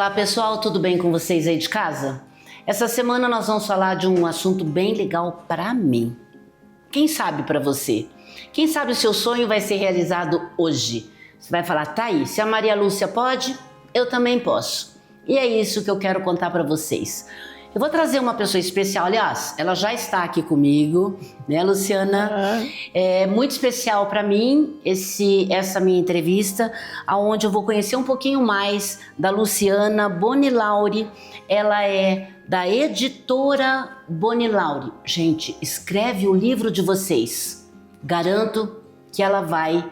Olá pessoal, tudo bem com vocês aí de casa? Essa semana nós vamos falar de um assunto bem legal para mim. Quem sabe para você? Quem sabe o seu sonho vai ser realizado hoje? Você vai falar, tá aí, se a Maria Lúcia pode, eu também posso. E é isso que eu quero contar para vocês. Eu vou trazer uma pessoa especial, aliás, ela já está aqui comigo, né, Luciana? É muito especial para mim essa minha entrevista, onde eu vou conhecer um pouquinho mais da Luciana Bonilauri. Ela é da editora Bonilauri. Gente, escreve o livro de vocês. Garanto que ela vai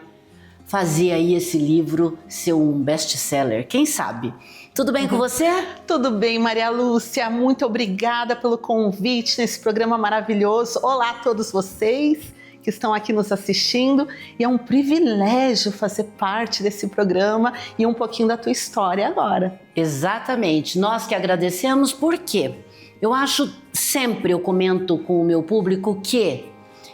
fazer aí esse livro ser um best-seller. Quem sabe? Tudo bem com você? Tudo bem, Maria Lúcia. Muito obrigada pelo convite nesse programa maravilhoso. Olá a todos vocês que estão aqui nos assistindo. E é um privilégio fazer parte desse programa e um pouquinho da tua história agora. Exatamente. Nós que agradecemos, porque eu acho, sempre eu comento com o meu público que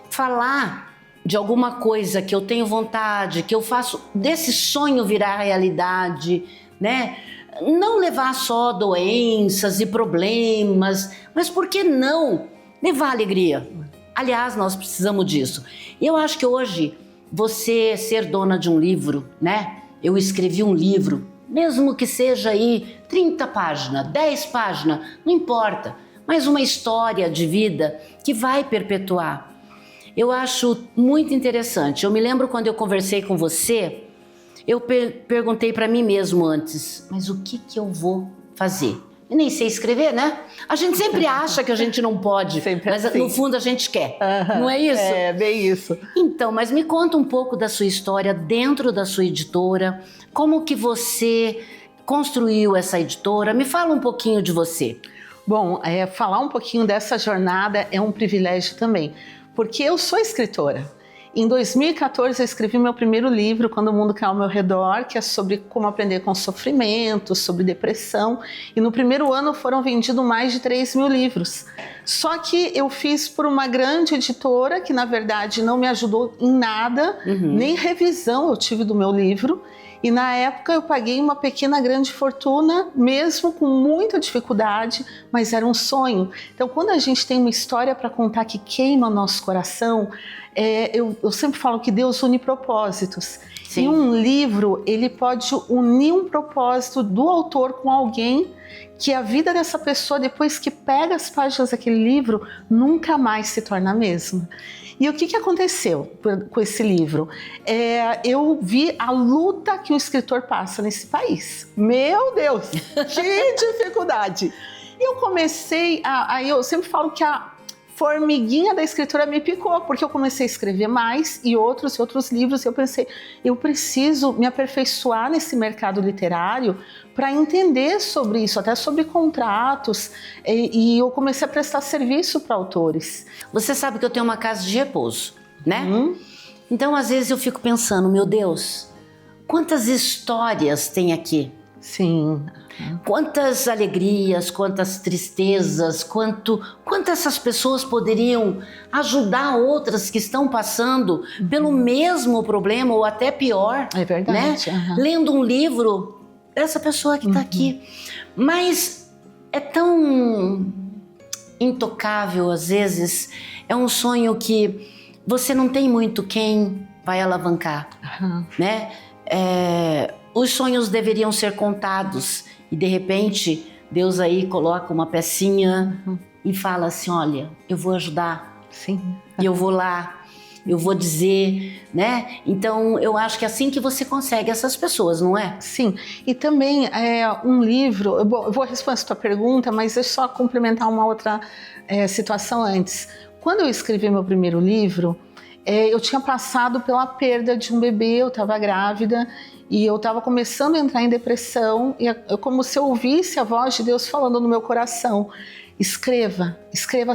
falar de alguma coisa que eu tenho vontade, que eu faço desse sonho virar realidade, né? Não levar só doenças e problemas, mas por que não levar alegria? Aliás, nós precisamos disso. E eu acho que hoje, você ser dona de um livro, né? Eu escrevi um livro, mesmo que seja aí 30 páginas, 10 páginas, não importa, mas uma história de vida que vai perpetuar. Eu acho muito interessante. Eu me lembro quando eu conversei com você, eu perguntei para mim mesmo antes, mas o que eu vou fazer? Eu nem sei escrever, né? A gente sempre acha que a gente não pode, mas assim, no fundo a gente quer, não é isso? É, bem isso. Então, mas me conta um pouco da sua história dentro da sua editora, como que você construiu essa editora, me fala um pouquinho de você. Bom, falar um pouquinho dessa jornada é um privilégio também, porque eu sou escritora. Em 2014 eu escrevi meu primeiro livro, Quando o Mundo Cai ao Meu Redor, que é sobre como aprender com sofrimento, sobre depressão. E no primeiro ano foram vendidos mais de 3 mil livros. Só que eu fiz por uma grande editora, que na verdade não me ajudou em nada, nem revisão eu tive do meu livro. E na época eu paguei uma pequena grande fortuna, mesmo com muita dificuldade, mas era um sonho. Então quando a gente tem uma história para contar que queima o nosso coração, eu sempre falo que Deus une propósitos. Sim. E um livro, ele pode unir um propósito do autor com alguém que a vida dessa pessoa, depois que pega as páginas daquele livro, nunca mais se torna a mesma. E o que aconteceu com esse livro? Eu vi a luta que o escritor passa nesse país. Meu Deus, que dificuldade! E eu comecei eu sempre falo que a formiguinha da escritora me picou, porque eu comecei a escrever mais e outros livros, e eu pensei, eu preciso me aperfeiçoar nesse mercado literário para entender sobre isso, até sobre contratos, e eu comecei a prestar serviço para autores. Você sabe que eu tenho uma casa de repouso, né? Então às vezes eu fico pensando, meu Deus, quantas histórias tem aqui? Sim. Quantas alegrias, quantas tristezas, quanto essas pessoas poderiam ajudar outras que estão passando pelo mesmo problema ou até pior. É verdade. Né? Lendo um livro dessa pessoa que está aqui. Mas é tão intocável às vezes, é um sonho que você não tem muito quem vai alavancar, né? Os sonhos deveriam ser contados e de repente Deus aí coloca uma pecinha e fala assim, olha, eu vou ajudar. Sim. E eu vou lá, eu vou dizer, né? Então eu acho que é assim que você consegue essas pessoas, não é? Sim, e também um livro, eu vou responder essa tua pergunta, mas deixa eu só complementar uma outra situação antes. Quando eu escrevi meu primeiro livro, eu tinha passado pela perda de um bebê, eu estava grávida e eu estava começando a entrar em depressão, e como se eu ouvisse a voz de Deus falando no meu coração, escreva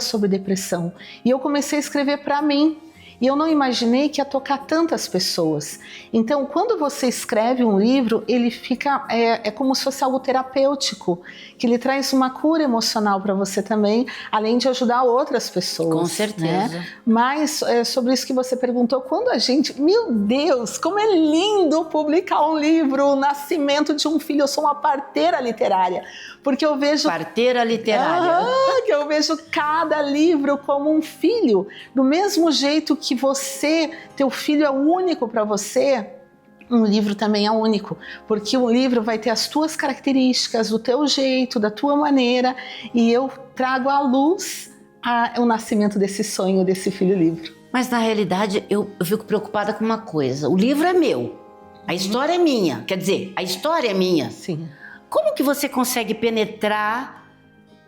sobre depressão. E eu comecei a escrever para mim. E eu não imaginei que ia tocar tantas pessoas. Então, quando você escreve um livro, ele fica, é como se fosse algo terapêutico, que ele traz uma cura emocional para você também, além de ajudar outras pessoas. Com certeza. Né? Mas sobre isso que você perguntou, quando a gente... Meu Deus, como é lindo publicar um livro, o nascimento de um filho. Eu sou uma parteira literária, porque eu vejo... Parteira literária. Que eu vejo cada livro como um filho. Do mesmo jeito que teu filho é único para você, um livro também é único, porque o livro vai ter as tuas características, do teu jeito, da tua maneira, e eu trago à luz o nascimento desse sonho, desse filho-livro. Mas na realidade eu fico preocupada com uma coisa, o livro é meu, a história é minha, quer dizer, a história é minha. Sim. Como que você consegue penetrar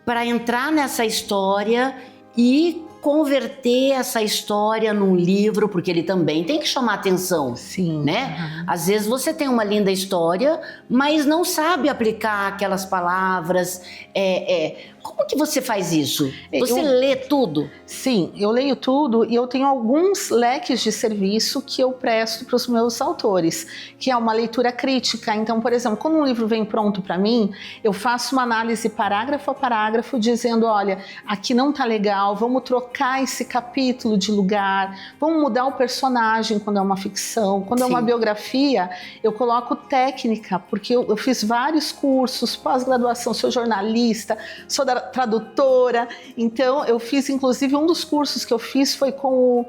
para entrar nessa história e converter essa história num livro, porque ele também tem que chamar atenção. Sim. Né? Às vezes você tem uma linda história, mas não sabe aplicar aquelas palavras. Como que você faz isso? Você lê tudo? Sim, eu leio tudo e eu tenho alguns leques de serviço que eu presto para os meus autores, que é uma leitura crítica. Então, por exemplo, quando um livro vem pronto para mim, eu faço uma análise parágrafo a parágrafo, dizendo, olha, aqui não tá legal, vamos trocar esse capítulo de lugar, vamos mudar o personagem quando é uma ficção, quando é uma biografia, eu coloco técnica, porque eu fiz vários cursos, pós-graduação, sou jornalista, sou tradutora, então eu fiz, inclusive um dos cursos que eu fiz foi com o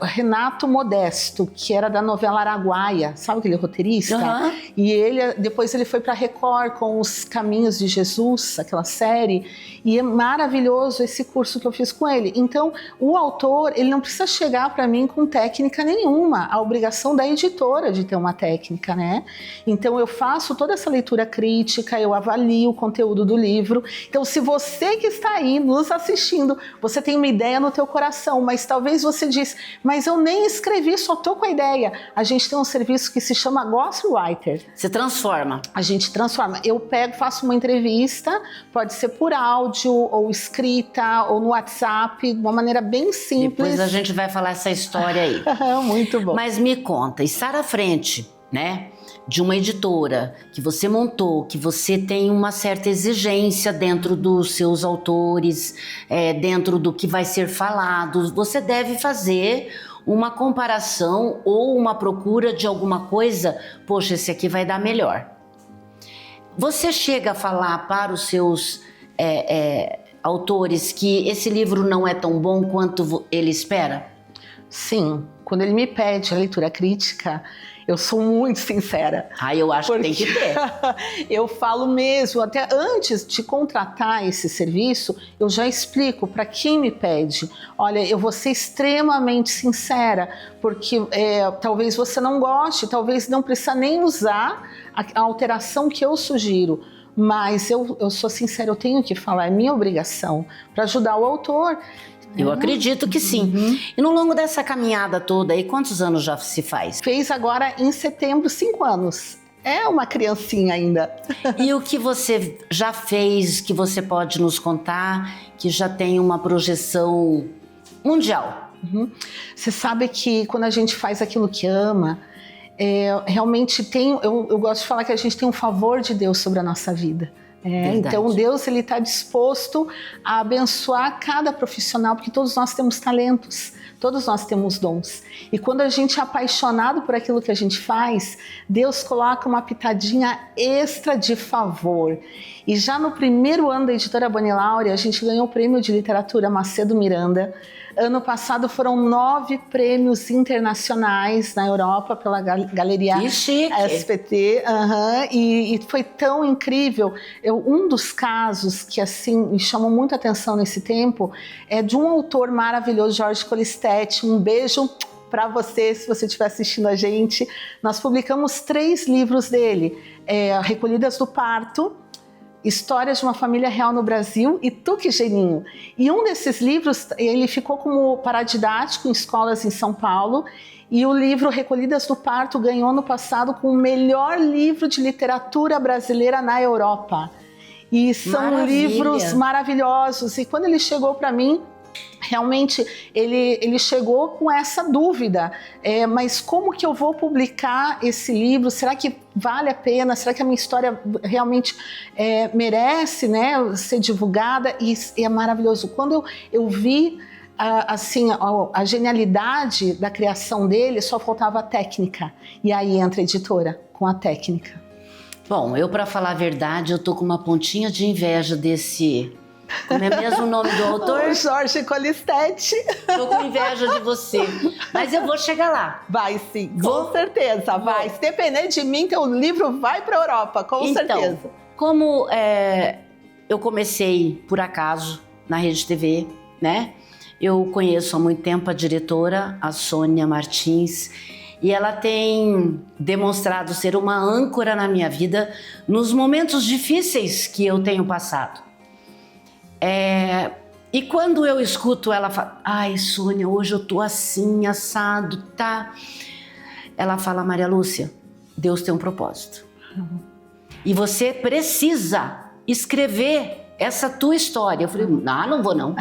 Renato Modesto, que era da novela Araguaia, sabe aquele roteirista? Uhum. E depois ele foi para Record com Os Caminhos de Jesus, aquela série, e é maravilhoso esse curso que eu fiz com ele. Então, o autor, ele não precisa chegar para mim com técnica nenhuma, a obrigação da editora de ter uma técnica, né? Então, eu faço toda essa leitura crítica, eu avalio o conteúdo do livro. Então, se você que está aí nos assistindo, você tem uma ideia no teu coração, mas talvez você diz, mas eu nem escrevi, só tô com a ideia. A gente tem um serviço que se chama Ghostwriter. Você transforma. A gente transforma. Eu faço uma entrevista, pode ser por áudio, ou escrita, ou no WhatsApp, de uma maneira bem simples. Depois a gente vai falar essa história aí. Muito bom. Mas me conta, estar à frente, né, de uma editora que você montou, que você tem uma certa exigência dentro dos seus autores, dentro do que vai ser falado, você deve fazer uma comparação ou uma procura de alguma coisa, poxa, esse aqui vai dar melhor. Você chega a falar para os seus autores que esse livro não é tão bom quanto ele espera? Sim, quando ele me pede a leitura crítica, eu sou muito sincera. Eu acho que tem que ter. Eu falo mesmo, até antes de contratar esse serviço, eu já explico para quem me pede. Olha, eu vou ser extremamente sincera, porque talvez você não goste, talvez não precisa nem usar a alteração que eu sugiro. Mas eu sou sincera, eu tenho que falar, é minha obrigação para ajudar o autor. Eu acredito que sim. Uhum. E no longo dessa caminhada toda aí, quantos anos já se faz? Fez agora em setembro 5 anos. É uma criancinha ainda. E o que você já fez, que você pode nos contar, que já tem uma projeção mundial? Uhum. Você sabe que quando a gente faz aquilo que ama, realmente eu gosto de falar que a gente tem um favor de Deus sobre a nossa vida. Então Deus está disposto a abençoar cada profissional, porque todos nós temos talentos, todos nós temos dons. E quando a gente é apaixonado por aquilo que a gente faz, Deus coloca uma pitadinha extra de favor. E já no primeiro ano da Editora Bonilaure, a gente ganhou o prêmio de literatura Macedo Miranda. Ano passado foram 9 prêmios internacionais na Europa pela Galeria SPT. E foi tão incrível. Um dos casos que assim me chamou muita atenção nesse tempo é de um autor maravilhoso, Jorge Colistetti. Um beijo para você, se você estiver assistindo a gente. Nós publicamos 3 livros dele, Recolhidas do Parto, Histórias de uma Família Real no Brasil e Tu Que Geninho. E um desses livros, ele ficou como paradidático em escolas em São Paulo, e o livro Recolhidas do Parto ganhou no passado com o melhor livro de literatura brasileira na Europa. E são livros maravilhosos. E quando ele chegou para mim, realmente ele chegou com essa dúvida, mas como que eu vou publicar esse livro? Será que vale a pena? Será que a minha história realmente merece, né, ser divulgada? E é maravilhoso. Quando eu vi assim, a genialidade da criação dele, só faltava a técnica. E aí entra a editora com a técnica. Bom, eu, para falar a verdade, eu tô com uma pontinha de inveja desse... Como é mesmo o nome do autor? O Jorge Colistete. Tô com inveja de você. Mas eu vou chegar lá. Vai sim, com certeza, vai. Se depender de mim, teu livro vai para a Europa, com certeza. Como eu comecei por acaso na Rede TV, né? Eu conheço há muito tempo a diretora, a Sônia Martins, e ela tem demonstrado ser uma âncora na minha vida nos momentos difíceis que eu tenho passado. E quando eu escuto ela falar, ai, Sônia, hoje eu tô assim, assado, tá? Ela fala, Maria Lúcia, Deus tem um propósito. E você precisa escrever essa tua história. Eu falei, não vou não.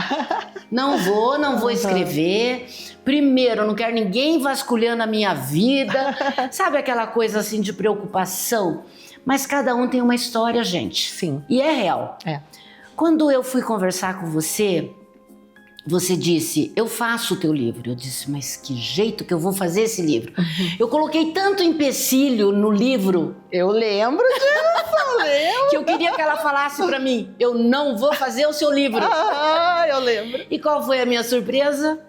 Não vou escrever. Primeiro, eu não quero ninguém vasculhando a minha vida. Sabe aquela coisa assim de preocupação? Mas cada um tem uma história, gente. Sim. E é real. Quando eu fui conversar com você, você disse, eu faço o teu livro. Eu disse, mas que jeito que eu vou fazer esse livro? Eu coloquei tanto empecilho no livro. Eu lembro disso, eu lembro. Que eu queria que ela falasse pra mim, eu não vou fazer o seu livro. Eu lembro. E qual foi a minha surpresa?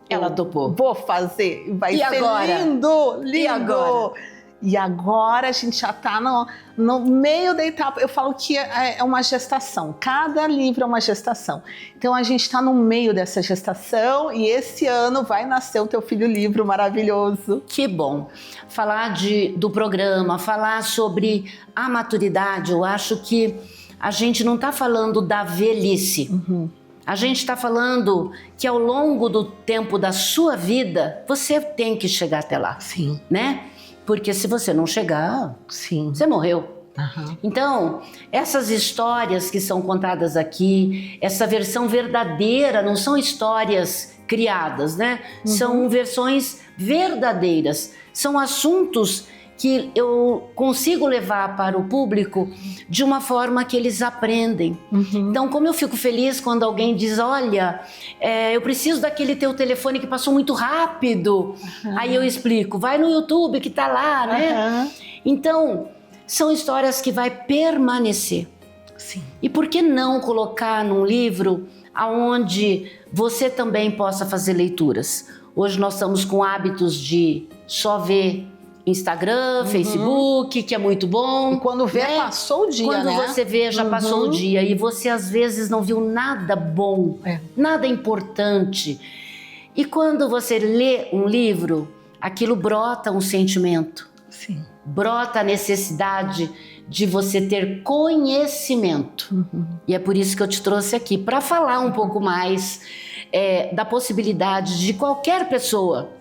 Ela topou. Vou fazer, vai ser agora? lindo. E agora? E agora a gente já está no meio da etapa. Eu falo que é uma gestação. Cada livro é uma gestação. Então a gente está no meio dessa gestação e esse ano vai nascer o teu filho livro maravilhoso. Que bom. Falar do programa, falar sobre a maturidade, eu acho que a gente não está falando da velhice. A gente está falando que ao longo do tempo da sua vida, você tem que chegar até lá. Sim. Né? Porque se você não chegar, sim, você morreu. Então, essas histórias que são contadas aqui, essa versão verdadeira, não são histórias criadas, né? São versões verdadeiras. São assuntos que eu consigo levar para o público de uma forma que eles aprendem. Então, como eu fico feliz quando alguém diz, olha, eu preciso daquele teu telefone que passou muito rápido. Aí eu explico, vai no YouTube que tá lá, né? Então, são histórias que vai permanecer. Sim. E por que não colocar num livro aonde você também possa fazer leituras? Hoje nós estamos com hábitos de só ver Instagram, Facebook, que é muito bom. E quando vê, né? Passou o dia, quando né? você vê, já passou o dia. E você, às vezes, não viu nada bom, nada importante. E quando você lê um livro, aquilo brota um sentimento. Sim. Brota a necessidade de você ter conhecimento. E é por isso que eu te trouxe aqui, para falar um pouco mais da possibilidade de qualquer pessoa,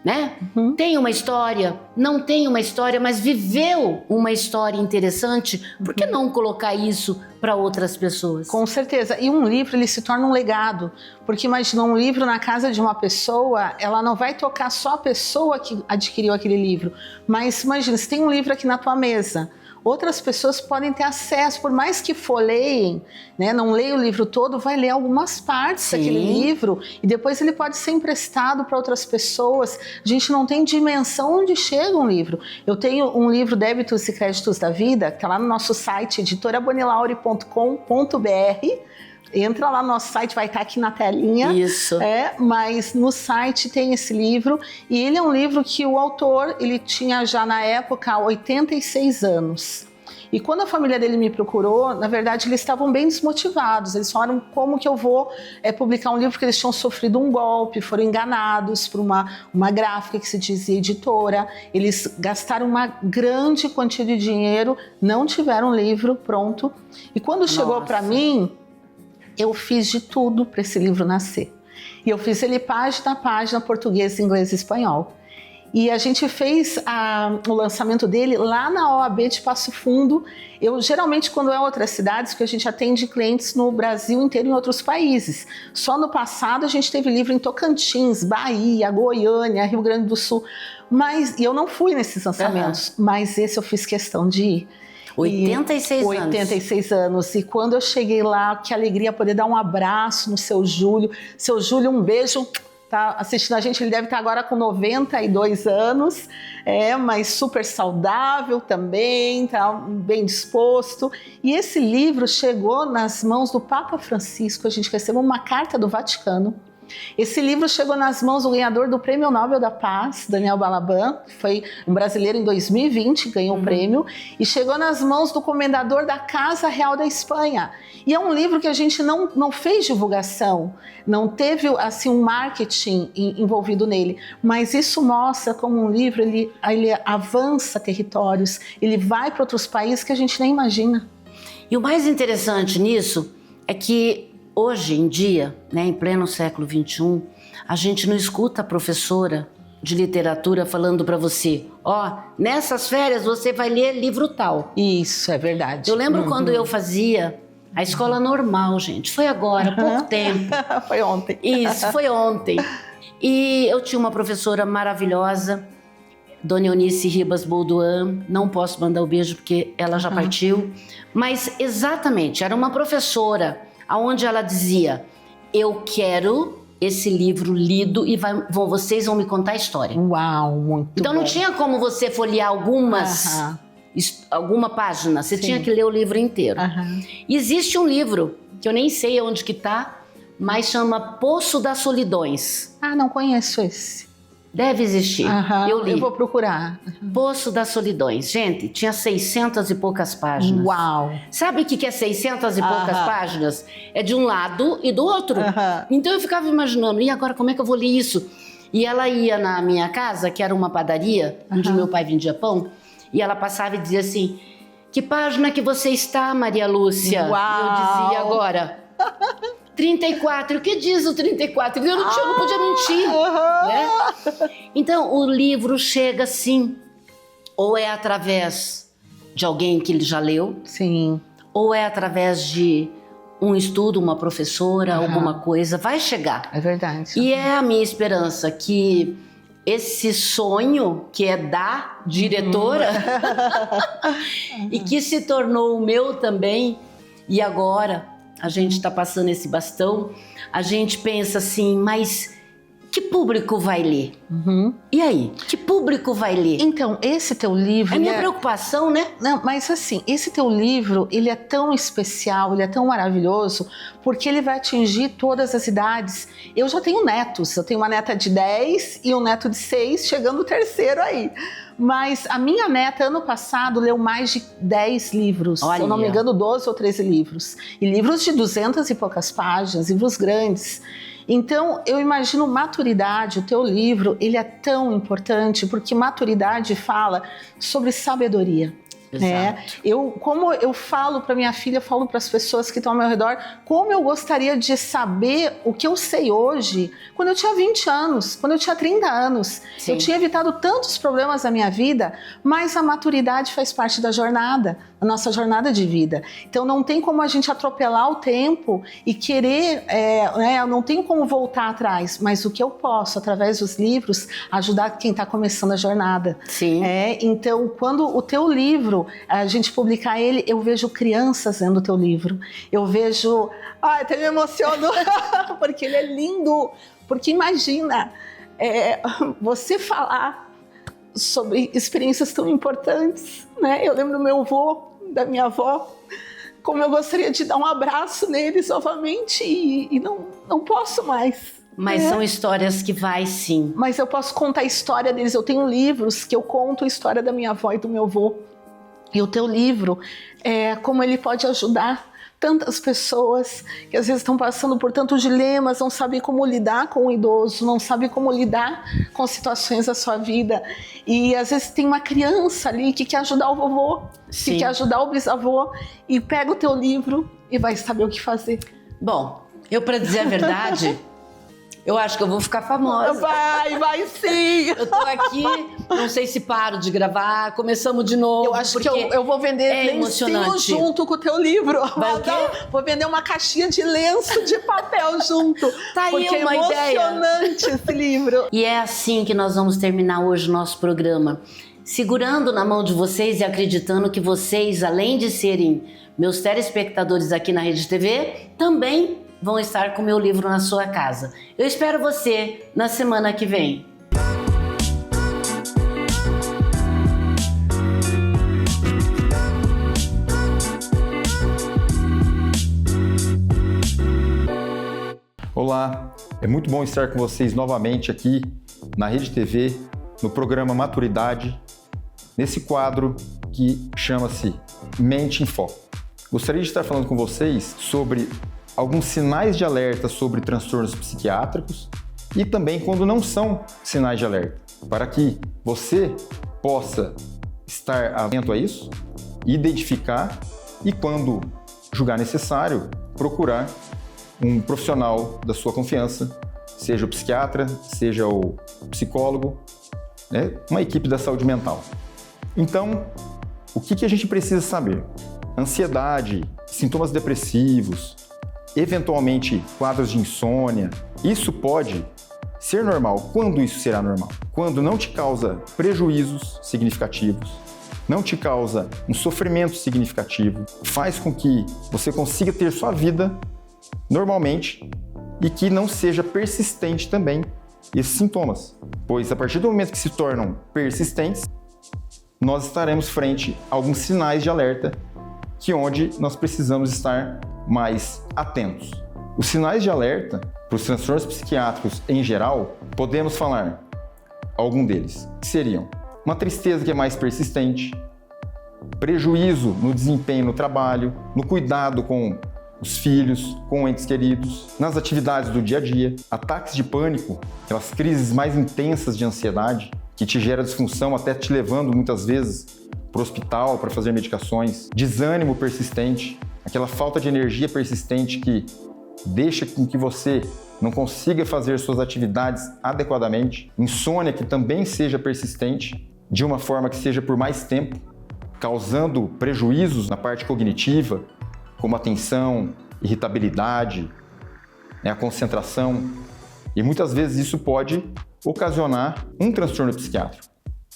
né? Tem uma história, não tem uma história, mas viveu uma história interessante, por que não colocar isso para outras pessoas? Com certeza. E um livro, ele se torna um legado. Porque imagina, um livro na casa de uma pessoa, ela não vai tocar só a pessoa que adquiriu aquele livro. Mas imagina, se tem um livro aqui na tua mesa, outras pessoas podem ter acesso, por mais que folheiem, né, não leia o livro todo, vai ler algumas partes daquele livro e depois ele pode ser emprestado para outras pessoas. A gente não tem dimensão onde chega um livro. Eu tenho um livro Débitos e Créditos da Vida, que está lá no nosso site, editorabonilaure.com.br. Entra lá no nosso site, vai estar aqui na telinha. Isso. Mas no site tem esse livro e ele é um livro que o autor, ele tinha já na época 86 anos. E quando a família dele me procurou, na verdade eles estavam bem desmotivados. Eles falaram, como que eu vou publicar um livro? Porque eles tinham sofrido um golpe, foram enganados por uma gráfica que se dizia editora. Eles gastaram uma grande quantia de dinheiro, não tiveram um livro pronto. E quando chegou para mim, eu fiz de tudo para esse livro nascer. E eu fiz ele página a página, português, inglês e espanhol. E a gente fez o lançamento dele lá na OAB de Passo Fundo. Eu geralmente, quando é outras cidades, porque a gente atende clientes no Brasil inteiro e em outros países. Só no passado a gente teve livro em Tocantins, Bahia, Goiânia, Rio Grande do Sul. E eu não fui nesses lançamentos, mas esse eu fiz questão de ir. 86 anos. E quando eu cheguei lá, que alegria poder dar um abraço no seu Júlio. Seu Júlio, um beijo. Tá assistindo a gente, ele deve estar agora com 92 anos, mas super saudável também, tá bem disposto. E esse livro chegou nas mãos do Papa Francisco, a gente recebeu uma carta do Vaticano. Esse livro chegou nas mãos do ganhador do Prêmio Nobel da Paz, Daniel Balaban, que foi um brasileiro em 2020, ganhou o prêmio, e chegou nas mãos do comendador da Casa Real da Espanha. E é um livro que a gente não fez divulgação, não teve assim, um marketing envolvido nele, mas isso mostra como um livro ele avança territórios, ele vai para outros países que a gente nem imagina. E o mais interessante nisso é que hoje em dia, né, em pleno século XXI, a gente não escuta a professora de literatura falando para você, nessas férias você vai ler livro tal. Isso, é verdade. Eu lembro quando eu fazia a escola normal, gente. Foi agora, pouco tempo. Foi ontem. Isso, foi ontem. E eu tinha uma professora maravilhosa, Dona Eunice Ribas Bolduan. Não posso mandar o beijo porque ela já partiu. Mas exatamente, era uma professora onde ela dizia, eu quero esse livro lido e vocês vão me contar a história. Uau, muito Então não tinha como você folhear alguma página, você tinha que ler o livro inteiro. Existe um livro, que eu nem sei onde que tá, mas chama Poço das Solidões. Não conheço esse. Deve existir. Eu li. Eu vou procurar. Poço das Solidões. Gente, tinha 600 e poucas páginas. Uau! Sabe o que é 600 e poucas páginas? É de um lado e do outro. Então eu ficava imaginando, e agora como é que eu vou ler isso? E ela ia na minha casa, que era uma padaria, onde meu pai vendia pão, e ela passava e dizia assim, que página que você está, Maria Lúcia? Uau! E eu dizia agora... 34, o que diz o 34? Eu não podia mentir, né? Então, o livro chega assim, ou é através de alguém que ele já leu, sim, ou é através de um estudo, uma professora, alguma coisa, vai chegar. É verdade. E é a minha esperança que esse sonho que é da diretora e que se tornou o meu também, e agora a gente está passando esse bastão, a gente pensa assim, mas que público vai ler? E aí, que público vai ler? Então, esse teu livro... É minha preocupação, né? Não, mas assim, esse teu livro, ele é tão especial, ele é tão maravilhoso, porque ele vai atingir todas as idades. Eu já tenho netos, eu tenho uma neta de 10 e um neto de 6, chegando o terceiro aí. Mas a minha neta, ano passado, leu mais de 10 livros. Olha. Se eu não me engano, 12 ou 13 livros. E livros de 200 e poucas páginas, livros grandes. Então, eu imagino maturidade, o teu livro, ele é tão importante, porque maturidade fala sobre sabedoria. Como eu falo para minha filha, eu falo para as pessoas que estão ao meu redor, como eu gostaria de saber o que eu sei hoje, quando eu tinha 20 anos, quando eu tinha 30 anos. Sim. Eu tinha evitado tantos problemas na minha vida, mas a maturidade faz parte da jornada, da nossa jornada de vida. Então não tem como a gente atropelar o tempo e querer, eu não tenho como voltar atrás, mas o que eu posso, através dos livros, ajudar quem está começando a jornada. Sim. Então, quando o teu livro, a gente publicar ele, eu vejo crianças lendo o teu livro. Eu vejo... até me emociono, porque ele é lindo. Porque imagina, você falar sobre experiências tão importantes, né? Eu lembro do meu avô, da minha avó, como eu gostaria de dar um abraço neles novamente e não posso mais. Mas são histórias que vai sim. Mas eu posso contar a história deles. Eu tenho livros que eu conto a história da minha avó e do meu avô. E o teu livro, como ele pode ajudar tantas pessoas que às vezes estão passando por tantos dilemas, não sabem como lidar com o idoso, não sabem como lidar com situações da sua vida. E às vezes tem uma criança ali que quer ajudar o vovô, que quer ajudar o bisavô, e pega o teu livro e vai saber o que fazer. Bom, eu, para dizer a verdade, Eu acho que eu vou ficar famosa. Vai sim! Eu tô aqui, não sei se paro de gravar, começamos de novo. Eu acho que eu vou vender lencinho junto com o teu livro. Vou vender uma caixinha de lenço de papel junto. Tá aí porque uma é emocionante esse livro. E é assim que nós vamos terminar hoje o nosso programa. Segurando na mão de vocês e acreditando que vocês, além de serem meus telespectadores aqui na Rede TV, também vão estar com o meu livro na sua casa. Eu espero você na semana que vem. Olá, é muito bom estar com vocês novamente aqui na Rede TV, no programa Maturidade, nesse quadro que chama-se Mente em Foco. Gostaria de estar falando com vocês sobre alguns sinais de alerta sobre transtornos psiquiátricos e também quando não são sinais de alerta, para que você possa estar atento a isso, identificar e, quando julgar necessário, procurar um profissional da sua confiança, seja o psiquiatra, seja o psicólogo, né? Uma equipe da saúde mental. Então, o que a gente precisa saber? Ansiedade, sintomas depressivos, eventualmente quadros de insônia, isso pode ser normal. Quando isso será normal? Quando não te causa prejuízos significativos, não te causa um sofrimento significativo, faz com que você consiga ter sua vida normalmente e que não seja persistente também esses sintomas. Pois a partir do momento que se tornam persistentes, nós estaremos frente a alguns sinais de alerta onde nós precisamos estar mais atentos. Os sinais de alerta para os transtornos psiquiátricos em geral, podemos falar algum deles, que seriam uma tristeza que é mais persistente, prejuízo no desempenho no trabalho, no cuidado com os filhos, com entes queridos, nas atividades do dia a dia, ataques de pânico, aquelas crises mais intensas de ansiedade, que te gera disfunção, até te levando muitas vezes para o hospital para fazer medicações, desânimo persistente, aquela falta de energia persistente que deixa com que você não consiga fazer suas atividades adequadamente, insônia que também seja persistente, de uma forma que seja por mais tempo, causando prejuízos na parte cognitiva, como atenção, irritabilidade, a concentração, e muitas vezes isso pode ocasionar um transtorno psiquiátrico.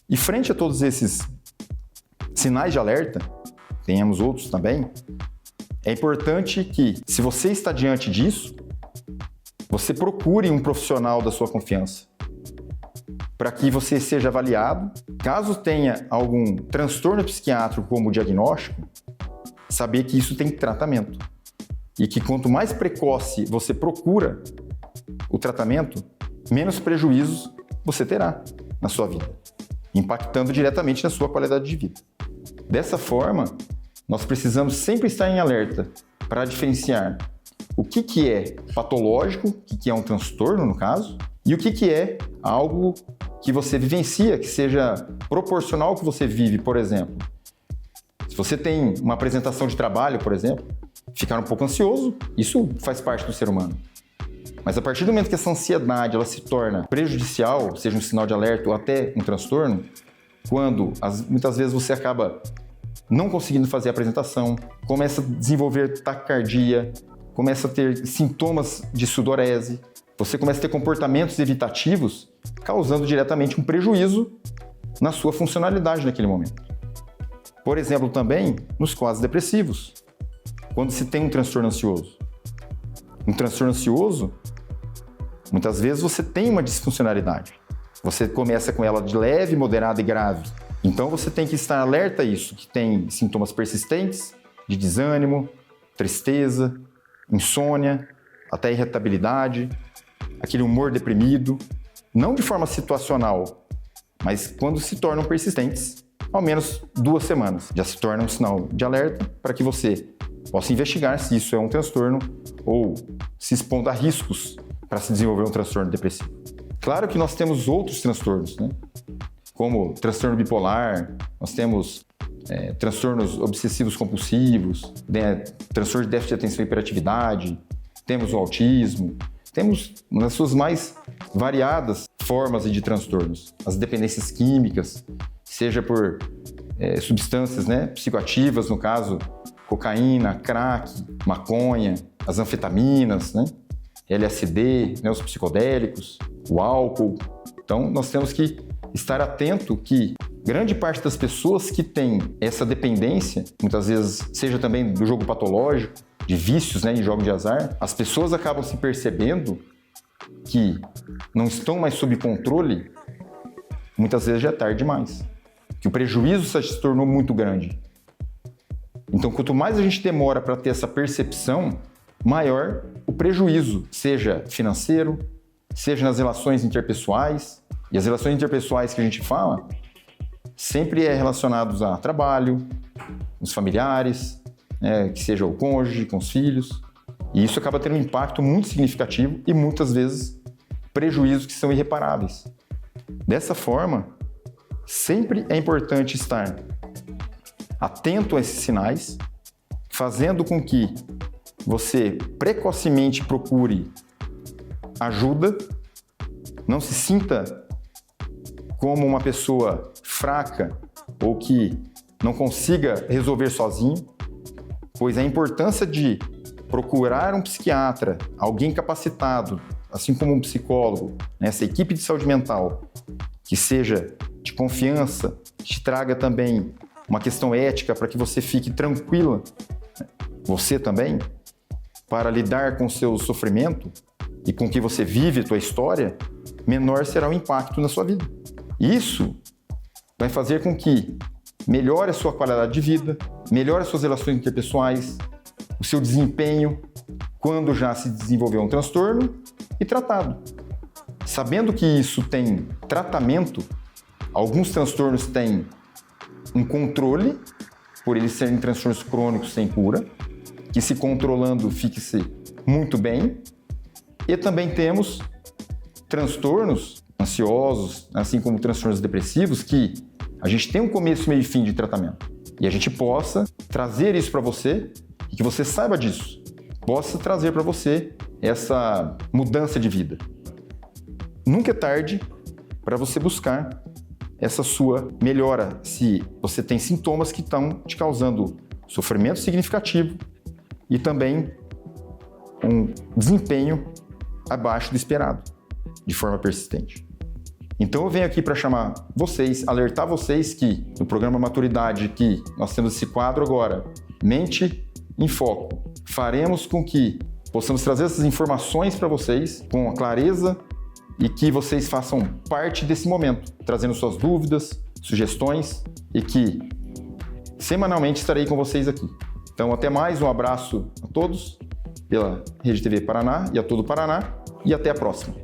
E frente a todos esses sinais de alerta, tenhamos outros também, é importante que, se você está diante disso, você procure um profissional da sua confiança, para que você seja avaliado. Caso tenha algum transtorno psiquiátrico como diagnóstico, saber que isso tem tratamento. E que quanto mais precoce você procura o tratamento, menos prejuízos você terá na sua vida, impactando diretamente na sua qualidade de vida. Dessa forma, nós precisamos sempre estar em alerta para diferenciar o que é patológico, o que é um transtorno, no caso, e o que é algo que você vivencia, que seja proporcional ao que você vive. Por exemplo, se você tem uma apresentação de trabalho, por exemplo, ficar um pouco ansioso, isso faz parte do ser humano. Mas a partir do momento que essa ansiedade ela se torna prejudicial, seja um sinal de alerta ou até um transtorno, quando muitas vezes você acaba não conseguindo fazer a apresentação, começa a desenvolver taquicardia, começa a ter sintomas de sudorese, você começa a ter comportamentos evitativos, causando diretamente um prejuízo na sua funcionalidade naquele momento. Por exemplo, também nos quadros depressivos, quando se tem um transtorno ansioso. Um transtorno ansioso, muitas vezes você tem uma disfuncionalidade. Você começa com ela de leve, moderada e grave. Então você tem que estar alerta a isso, que tem sintomas persistentes de desânimo, tristeza, insônia, até irritabilidade, aquele humor deprimido, não de forma situacional, mas quando se tornam persistentes, ao menos 2 semanas, já se torna um sinal de alerta para que você possa investigar se isso é um transtorno ou se expondo a riscos para se desenvolver um transtorno depressivo. Claro que nós temos outros transtornos, né? Como transtorno bipolar, nós temos transtornos obsessivos compulsivos, transtorno de déficit de atenção e hiperatividade, temos o autismo, temos nas suas mais variadas formas de transtornos. As dependências químicas, seja por substâncias, né, psicoativas, no caso, cocaína, crack, maconha, as anfetaminas, né, LSD, né, os psicodélicos, o álcool. Então, nós temos que estar atento que grande parte das pessoas que têm essa dependência, muitas vezes seja também do jogo patológico, de vícios, né, em jogos de azar, as pessoas acabam se percebendo que não estão mais sob controle, muitas vezes já é tarde demais, que o prejuízo se tornou muito grande. Então, quanto mais a gente demora para ter essa percepção, maior o prejuízo, seja financeiro, seja nas relações interpessoais. E as relações interpessoais que a gente fala sempre é relacionados a trabalho, os familiares, né, que seja o cônjuge, com os filhos. E isso acaba tendo um impacto muito significativo e muitas vezes prejuízos que são irreparáveis. Dessa forma, sempre é importante estar atento a esses sinais, fazendo com que você precocemente procure ajuda, não se sinta como uma pessoa fraca ou que não consiga resolver sozinho, pois a importância de procurar um psiquiatra, alguém capacitado, assim como um psicólogo, essa equipe de saúde mental, que seja de confiança, te traga também uma questão ética para que você fique tranquila, você também, para lidar com o seu sofrimento e com o que você vive, a tua história, menor será o impacto na sua vida. Isso vai fazer com que melhore a sua qualidade de vida, melhore as suas relações interpessoais, o seu desempenho quando já se desenvolveu um transtorno e tratado. Sabendo que isso tem tratamento, alguns transtornos têm um controle, por eles serem transtornos crônicos sem cura, que se controlando fique-se muito bem. E também temos transtornos ansiosos, assim como transtornos depressivos, que a gente tem um começo, meio e fim de tratamento. E a gente possa trazer isso para você e que você saiba disso. Possa trazer para você essa mudança de vida. Nunca é tarde para você buscar essa sua melhora se você tem sintomas que estão te causando sofrimento significativo e também um desempenho abaixo do esperado, de forma persistente. Então eu venho aqui para chamar vocês, alertar vocês que no programa Maturidade, que nós temos esse quadro agora, Mente em Foco, faremos com que possamos trazer essas informações para vocês com a clareza e que vocês façam parte desse momento, trazendo suas dúvidas, sugestões e que semanalmente estarei com vocês aqui. Então até mais, um abraço a todos pela Rede TV Paraná e a todo o Paraná e até a próxima.